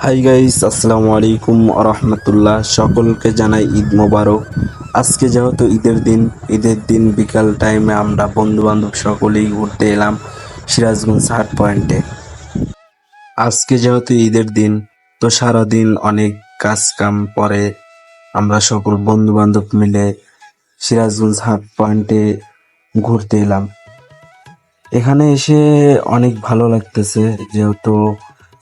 Hi guys, আসসালামু আলাইকুম রহমতুল্লাহ। সকলকে জানাই ঈদ মোবারক। আজকে যেহেতু ঈদের দিন বিকাল টাইমে আমরা বন্ধু বান্ধব সকলেই ঘুরতে এলাম সিরাজগঞ্জ হাট পয়েন্টে। আজকে যেহেতু ঈদের দিন, তো সারাদিন অনেক কাজ কাম পরে আমরা সকল বন্ধু বান্ধব মিলে সিরাজগঞ্জ হাট পয়েন্টে ঘুরতে এলাম। এখানে এসে অনেক ভালো লাগতেছে, যেহেতু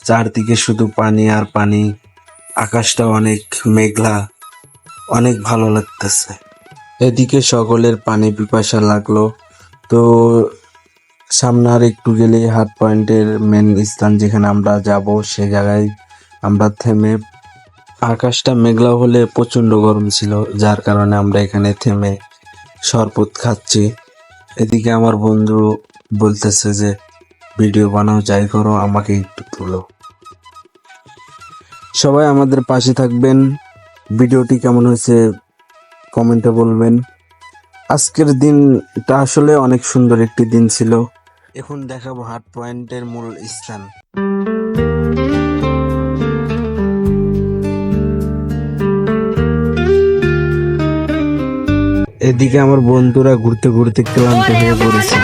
চারদিকে শুধু পানি আর পানি, আকাশটা অনেক মেঘলা, অনেক ভালো লাগতেছে। এদিকে সকলের পানি পিপাসা লাগলো, তো সামনে আর একটু গেলে হাট পয়েন্টের মেন স্থান যেখানে আমরা যাব, সে জায়গায় আমরা থেমে, আকাশটা মেঘলা হলে প্রচন্ড গরম ছিল, যার কারণে আমরা এখানে থেমে শরবত খাচ্ছি। এদিকে আমার বন্ধু বলতেছে যে ভিডিও বানাও, যাই করো, আমাকে একটু তুলো। সবাই আমাদের পাশে থাকবেন। ভিডিওটি কেমন হয়েছে কমেন্টে বলবেন। আজকের দিনটা আসলে অনেক সুন্দর একটি দিন ছিল। এখন দেখাবো হাট পয়েন্টের মূল স্থান। এদিকে আমার বন্ধুরা ঘুরতে ঘুরতে ক্লান্ত হয়ে পড়েছে।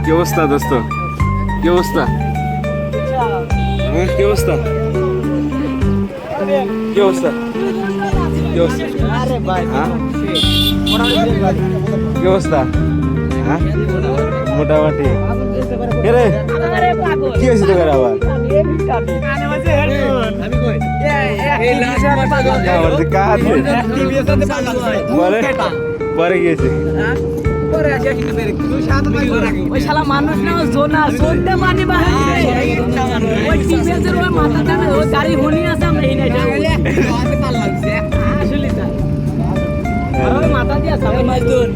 কি অবস্থা দোস্ত? কি অবস্থা? কি অবস্থা? কি অবস্থা? কি অবস্থা? হ্যাঁ? কি অবস্থা? হ্যাঁ, মোটামুটি। কে রে, কি হয়েছে তোর আবার? পরে গিয়েছে ওই শালা মানুষ না, জোনা জোনতে পানি বাহাই ওই টিভিএসের ওই মাথাটা না, ওই গাড়ি হনি আছে আমরা এই নাইটা আসলে তা আর ওই মাথা দিয়া সামনে মাইদুর